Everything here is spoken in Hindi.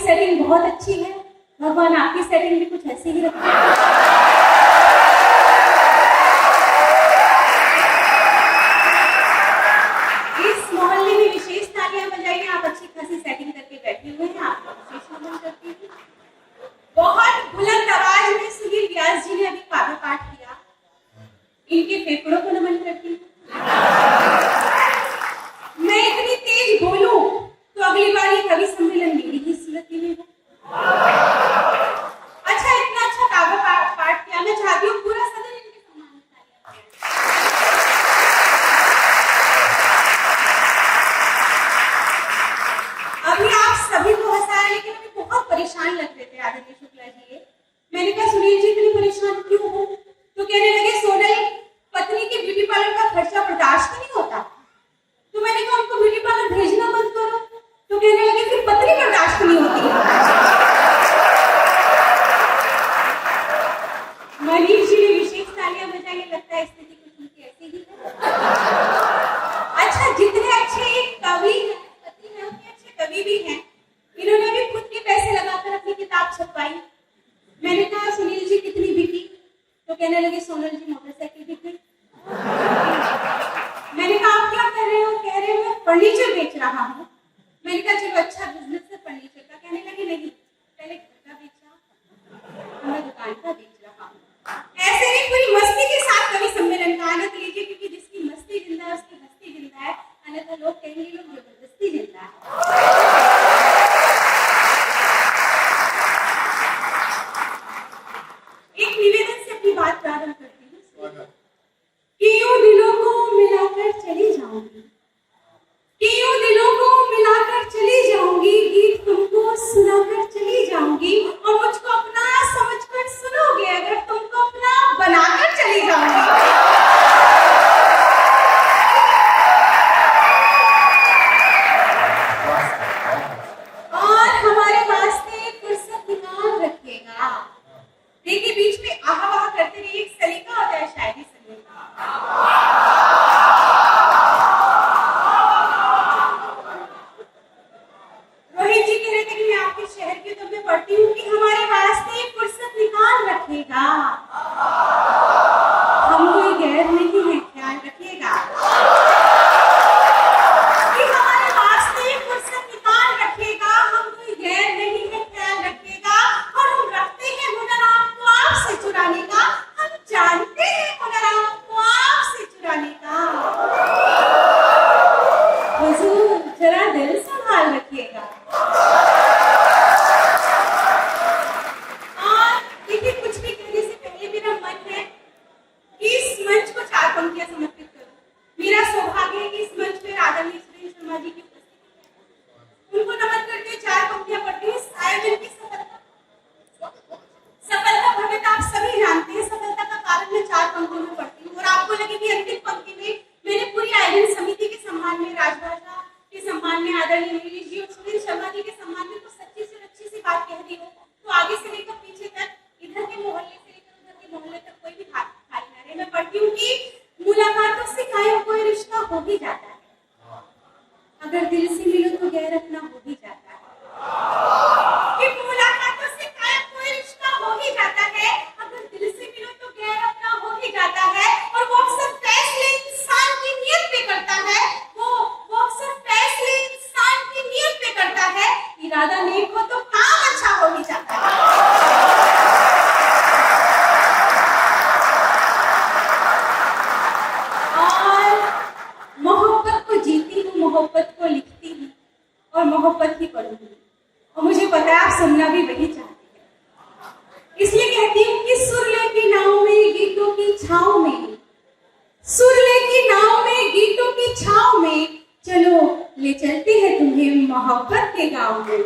सेटिंग बहुत अच्छी है, भगवान आपकी सेटिंग भी कुछ ऐसी ही रखे। इस मोहल्ले में विशेष तालियां बजाइए, आप अच्छी खासी सेटिंग करके बैठे हुए हैं, आपको विशेष नमन करती हूँ। बहुत बुलंद आवाज में सुनील व्यास जी ने अभी काव्य पाठ किया, इनके फेफड़ों को नमन करती हूँ। मैं इतनी तेज बोलूं तो अगली बार ये कवि सम्मेलन मेरी ही स्मृति में हो। अच्छा, इतना अच्छा काव्य पाठ किया, मैं चाहती हूँ पूरा सदन इनके सम्मान में तालियां बजाए। अभी आप सभी को हंसाया, लेकिन अभी बहुत परेशान लग रहे थे आदित्य शुक्ला जी ये। मैंने कहा सुनील जी इतनी परेशान क्यों हो? तो कहने लगे सोनल, पत्नी के ब्यूटी पार्लर का खर्चा बर्दाश्त नहीं होता। तो मैंने कहा उनको ब्यूटी पार्लर भेजना बंद करो। तो कहने लगे फिर पत्नी बर्दाश्त नहीं होती। मनीष जी ने विशेष तालियां बजाई, लगता है स्थिति कुछ उनकी ऐसी ही है। अच्छा, जितने अच्छे कवि हैं, पति हैं, उतने अच्छे कवि भी हैं। इन्होंने भी खुद के पैसे लगाकर अपनी किताब छपवाई। मैंने कहा सुनील जी कितनी बिकी? तो कहने लगे सोनल जी मोटरसाइकिल बिक गई। मैंने कहा आप क्या कर रहे हो? कह रहे हो फर्नीचर बेच रहा हूँ। मैंने कहा चलो अच्छा बिजनेस है फर्नीचर का। कहने लगे नहीं, पहले घर का बेचा, मैं दुकान का बेच रहा हूँ। ऐसे नहीं, पूरी मस्ती के साथ कवि सम्मेलन का आनंद लीजिए, क्योंकि जिसकी मस्ती जिंदा है उसकी हस्ती जिंदा है, अन्यथा लोग कहेंगे लोग जबरदस्ती जिंदा है। एक निवेदन से अपनी बात प्रारंभ करती हूँ कि यूं दिलों को मिलाकर चली जाऊंगी, कि यूं दिलों को मिलाकर चली जाऊंगी, गीत तुमको सुनाकर चली जाऊंगी, और मुझको अपना समझकर सुनोगे अगर, तुमको अपना बनाकर चली जाऊंगी। और हमारे वास्ते फुर्सत निकाल रखिएगा। देखिए बीच में आहा वाह करते रहिए, एक सलीका होता है शायरी सुनने का। रोहित जी कह रहे थे कि मैं आपके शहर की, तो मैं पढ़ती हूँ कि हमारे वास्ते फुर्सत निकाल रखिएगा, हम कोई गैर नहीं है, ख्याल रखिएगा। कि हमारे वास्ते फुर्सत निकाल रखिएगा, हम कोई गैर नहीं है, ख्याल रखिएगा। और हम रखते हैं हुनर आपको आपसे चुराने का, हम जानते हैं हुनर आपको आपसे चुराने का। हुजूर जरा दिल संभाल रखिएगा। और देखिए कुछ भी कहने से पहले मेरा मन है कि इस मंच को चार पंक्तियां समर्पित करूं। मेरा सौभाग्य है कि इस मंच पर आदरणीय सुरेंद्र शर्मा जी की उपस्थिति है। उनको नमन करके चार पंक्तियां पढ़ती हूँ। इस आयोजन की सफलता भगत आप सभी जानते हैं, सफलता का कारण मैं चार पंक्तियों में पढ़ती हूँ। और आपको लगे कि अंतिम पंक्ति में मैंने पूरी आयोजन समिति के सम्मान में, राजभाषा के सम्मान में, आदरणीय नीलेश जी और सुरेंद्र शर्मा जी के सम्मान में तो सच्ची से अच्छी सी बात कह दी हो, तो आगे से लेकर पीछे तक, इधर के मोहल्ले से लेकर उधर के मोहल्ले तक कोई भी खाली ना रहे। मैं पढ़ती हूँ कि मुलाकातों से कायम कोई रिश्ता हो ही जाता है, अगर दिल से मिलो तो गैर अपना हो ही जाता है। कि मुलाकातों से कायम कोई रिश्ता हो ही जाता है, अगर दिल से मिलो तो गैर अपना हो ही जाता है। और वो अक्सर फैसले इंसान की नीयत पे करता है, वो अक्सर फैसले इंसान की नीयत पे करता है। इरादा नेक हो तो काम अच्छा हो ही जाता है। मोहब्बत को जीती हूँ, मोहब्बत को लिखती हूँ, और मोहब्बत ही पढ़ूंगी। और मुझे पता है आप सुनना भी वही चाहते हैं, इसलिए कहती हूँ कि सुरले की नाव में गीतों की छाव में, सुरले की नाव में गीतों की छाव में, चलो ले चलते हैं तुम्हें मोहब्बत के गाँव में।